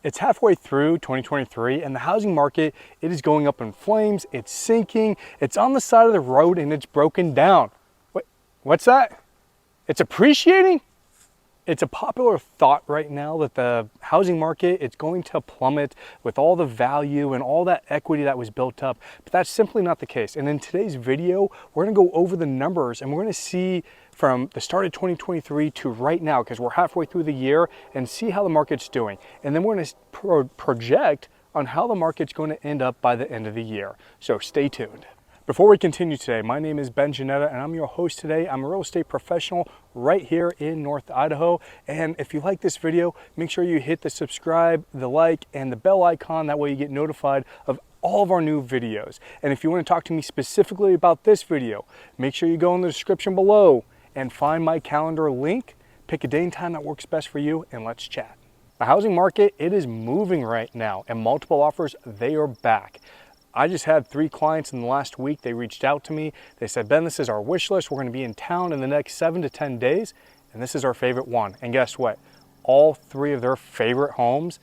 It's halfway through 2023 and the housing market, it is going up in flames, it's sinking, it's on the side of the road and it's broken down. What's that? It's appreciating? It's a popular thought right now that the housing market, it's going to plummet with all the value and all that equity that was built up, but that's simply not the case. And in today's video, we're gonna go over the numbers and we're gonna see from the start of 2023 to right now, because we're halfway through the year, and see how the market's doing. And then we're gonna project on how the market's going to end up by the end of the year. So stay tuned. Before we continue today, my name is Geanetta and I'm your host today. I'm a real estate professional right here in North Idaho. And if you like this video, make sure you hit the subscribe, the like, and the bell icon. That way you get notified of all of our new videos. And if you want to talk to me specifically about this video, make sure you go in the description below and find my calendar link. Pick a day and time that works best for you and let's chat. The housing market, it is moving right now, and multiple offers, they are back. I just had 3 clients in the last week. They reached out to me. They said, Ben, this is our wish list. We're going to be in town in the next 7 to 10 days. And this is our favorite one. And guess what? All 3 of their favorite homes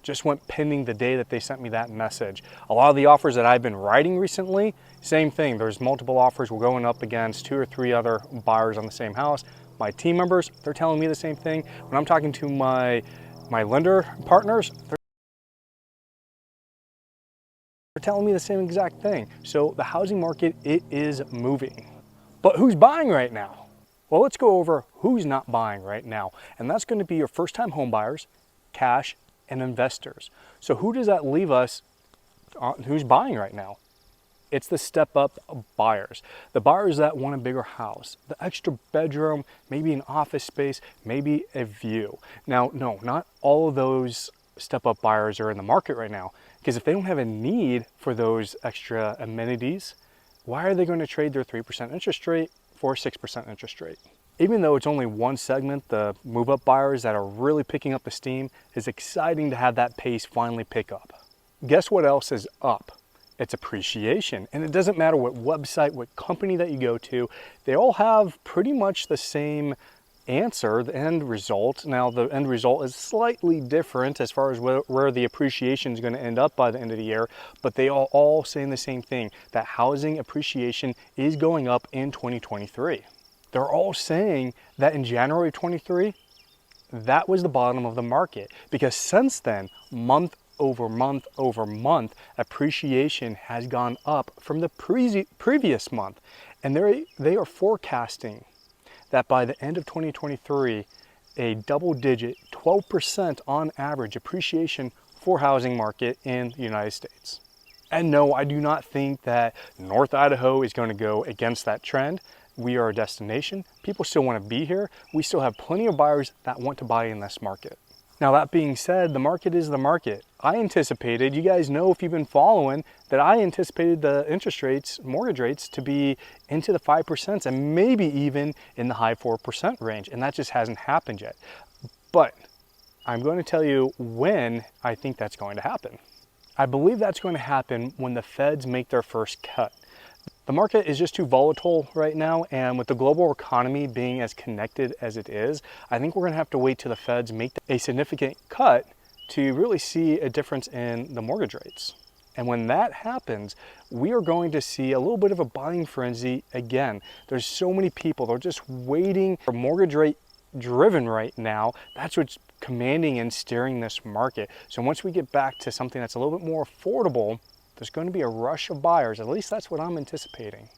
just went pending the day that they sent me that message. A lot of the offers that I've been writing recently, same thing. There's multiple offers. We're going up against 2 or 3 other buyers on the same house. My team members, they're telling me the same thing. When I'm talking to my lender partners, they're telling me the same exact thing. So the housing market, it is moving. But who's buying right now? Well, let's go over who's not buying right now. And that's going to be your first-time home buyers, cash, and investors. So who does that leave us who's buying right now? It's the step-up buyers. The buyers that want a bigger house, the extra bedroom, maybe an office space, maybe a view. Now, no, not all of those step-up buyers are in the market right now, because if they don't have a need for those extra amenities, why are they going to trade their 3% interest rate for a 6% interest rate? Even though it's only one segment, the move-up buyers that are really picking up the steam, it's exciting to have that pace finally pick up. Guess what else is up? It's appreciation. And it doesn't matter what website, what company that you go to, they all have pretty much the same answer, the end result. Now the end result is slightly different as far as where the appreciation is going to end up by the end of the year, but they are all saying the same thing, that housing appreciation is going up in 2023. They're all saying that in January 23, that was the bottom of the market, because since then, month over month over month, appreciation has gone up from the previous month. And they are forecasting that by the end of 2023, a double-digit 12% on average appreciation for housing market in the United States. And no, I do not think that North Idaho is going to go against that trend. We are a destination. People still want to be here. We still have plenty of buyers that want to buy in this market. Now, that being said, the market is the market. I anticipated, you guys know if you've been following, that I anticipated the interest rates, mortgage rates, to be into the 5% and maybe even in the high 4% range. And that just hasn't happened yet. But I'm going to tell you when I think that's going to happen. I believe that's going to happen when the Feds make their first cut. The market is just too volatile right now, and with the global economy being as connected as it is, I think we're going to have to wait till the Feds make a significant cut to really see a difference in the mortgage rates. And when that happens, we are going to see a little bit of a buying frenzy again. There's so many people, they're just waiting for mortgage rate driven right now. That's what's commanding and steering this market. So once we get back to something that's a little bit more affordable, there's going to be a rush of buyers. At least that's what I'm anticipating.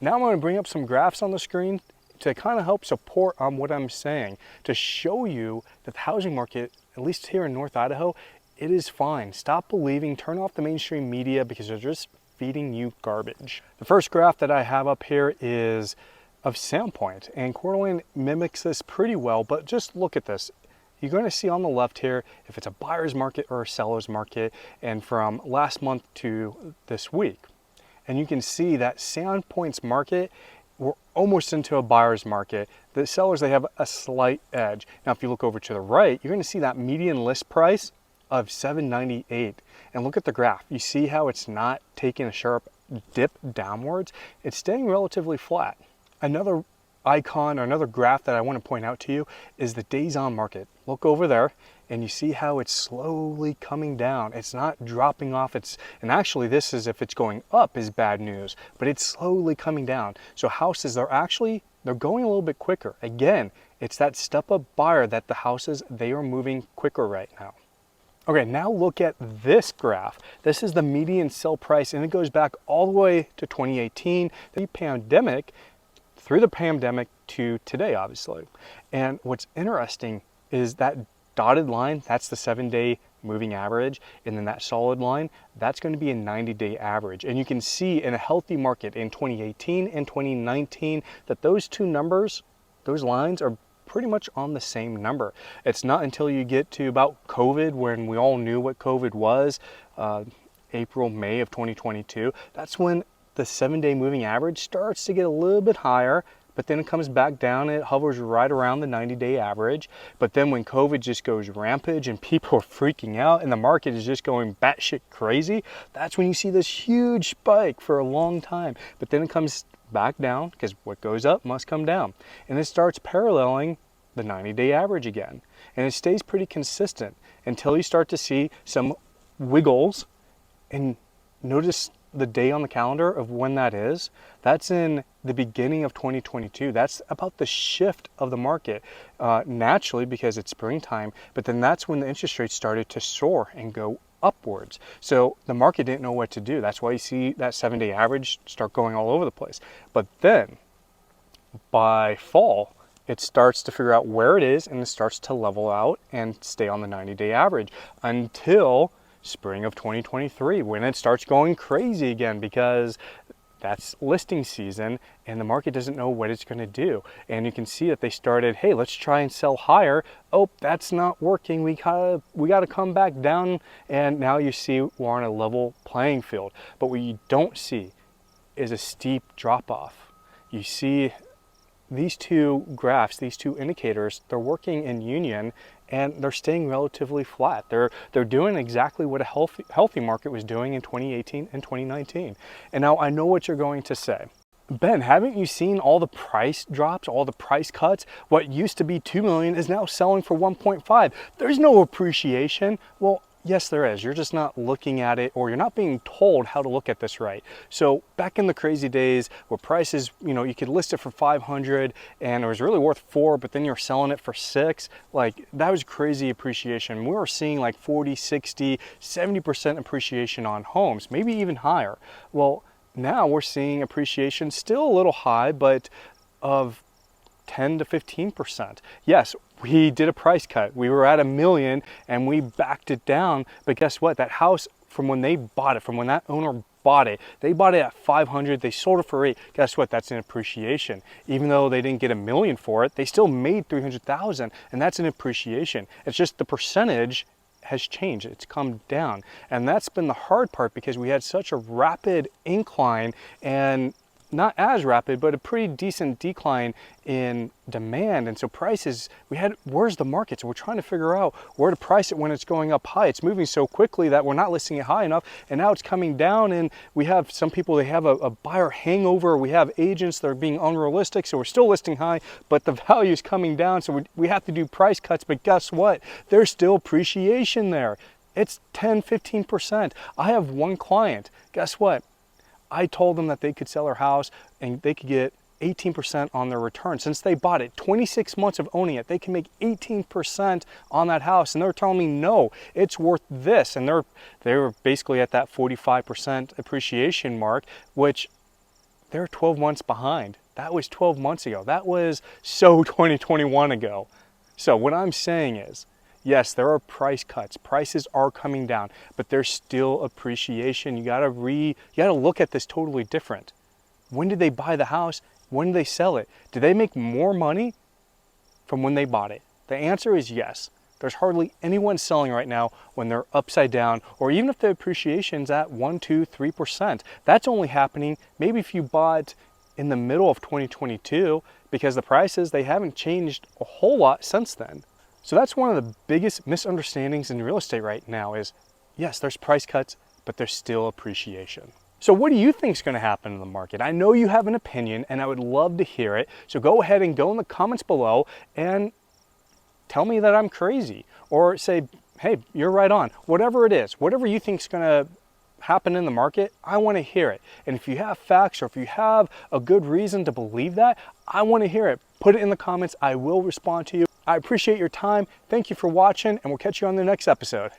Now I'm going to bring up some graphs on the screen to kind of help support on what I'm saying, to show you that the housing market, at least here in North Idaho, it is fine. Stop believing, turn off the mainstream media because they're just feeding you garbage. The first graph that I have up here is of Sandpoint, and Coeur d'Alene mimics this pretty well, but just look at this. You're going to see on the left here if it's a buyer's market or a seller's market, and from last month to this week. And you can see that Sandpoint's market, we're almost into a buyer's market. The sellers, they have a slight edge. Now, if you look over to the right, you're going to see that median list price of $798. And look at the graph. You see how it's not taking a sharp dip downwards? It's staying relatively flat. Another icon or another graph that I want to point out to you is the days on market. Look over there and you see how it's slowly coming down. It's not dropping off. And actually this is, if it's going up, is bad news, but it's slowly coming down. So houses are they're going a little bit quicker. Again, it's that step up buyer that the houses, they are moving quicker right now. Okay, now look at this graph. This is the median sell price, and it goes back all the way to 2018, through the pandemic to today, obviously. And what's interesting is that dotted line, that's the 7-day moving average, and then that solid line, that's going to be a 90-day average. And you can see in a healthy market in 2018 and 2019 that those two numbers, those lines are pretty much on the same number. It's not until you get to about COVID, when we all knew what COVID was, April, May of 2022, that's when the 7-day moving average starts to get a little bit higher, but then it comes back down and it hovers right around the 90-day average. But then when COVID just goes rampage and people are freaking out and the market is just going batshit crazy, that's when you see this huge spike for a long time. But then it comes back down, because what goes up must come down. And it starts paralleling the 90-day average again. And it stays pretty consistent until you start to see some wiggles. And notice the day on the calendar of when that is. That's in the beginning of 2022. That's about the shift of the market, naturally, because it's springtime, but then that's when the interest rates started to soar and go upwards. So the market didn't know what to do. That's why you see that 7-day average start going all over the place. But then by fall, it starts to figure out where it is, and it starts to level out and stay on the 90-day average until spring of 2023, when it starts going crazy again, because that's listing season and the market doesn't know what it's going to do. And you can see that they started, hey, let's try and sell higher. Oh, that's not working. We gotta come back down. And now you see we're on a level playing field. But what you don't see is a steep drop off. You see these two graphs, these two indicators, they're working in union and they're staying relatively flat. They're doing exactly what a healthy market was doing in 2018 and 2019. And now I know what you're going to say. Ben, haven't you seen all the price drops, all the price cuts? What used to be 2 million is now selling for 1.5. There's no appreciation. Well, yes, there is. You're just not looking at it, or you're not being told how to look at this right. So back in the crazy days where prices, you could list it for 500 and it was really worth 4, but then you're selling it for 6, like that was crazy appreciation. We were seeing like 40, 60, 70% appreciation on homes, maybe even higher. Well, now we're seeing appreciation still a little high, but of 10 to 15%. Yes, we did a price cut. We were at $1 million and we backed it down. But guess what? That house, from when they bought it, from when that owner bought it, they bought it at 500, they sold it for 8. Guess what? That's an appreciation. Even though they didn't get $1 million for it, they still made 300,000, and that's an appreciation. It's just the percentage has changed. It's come down. And that's been the hard part, because we had such a rapid incline, and not as rapid, but a pretty decent decline in demand. And so prices, where's the market? So we're trying to figure out where to price it when it's going up high. It's moving so quickly that we're not listing it high enough, and now it's coming down, and we have some people, they have a buyer hangover. We have agents that are being unrealistic, so we're still listing high, but the value is coming down, so we have to do price cuts. But guess what? There's still appreciation there. It's 10, 15%. I have one client, guess what? I told them that they could sell their house and they could get 18% on their return. Since they bought it, 26 months of owning it, they can make 18% on that house. And they're telling me, no, it's worth this. And they were basically at that 45% appreciation mark, which they're 12 months behind. That was 12 months ago. That was so 2021 ago. So what I'm saying is, yes, there are price cuts. Prices are coming down, but there's still appreciation. You gotta look at this totally different. When did they buy the house? When did they sell it? Did they make more money from when they bought it? The answer is yes. There's hardly anyone selling right now when they're upside down, or even if the appreciation's at 1, 2, 3%. That's only happening maybe if you bought in the middle of 2022, because the prices, they haven't changed a whole lot since then. So that's one of the biggest misunderstandings in real estate right now is, yes, there's price cuts, but there's still appreciation. So what do you think is going to happen in the market? I know you have an opinion and I would love to hear it. So go ahead and go in the comments below and tell me that I'm crazy, or say, hey, you're right on. Whatever it is, whatever you think is going to happen in the market, I want to hear it. And if you have facts or if you have a good reason to believe that, I want to hear it. Put it in the comments. I will respond to you. I appreciate your time. Thank you for watching, and we'll catch you on the next episode.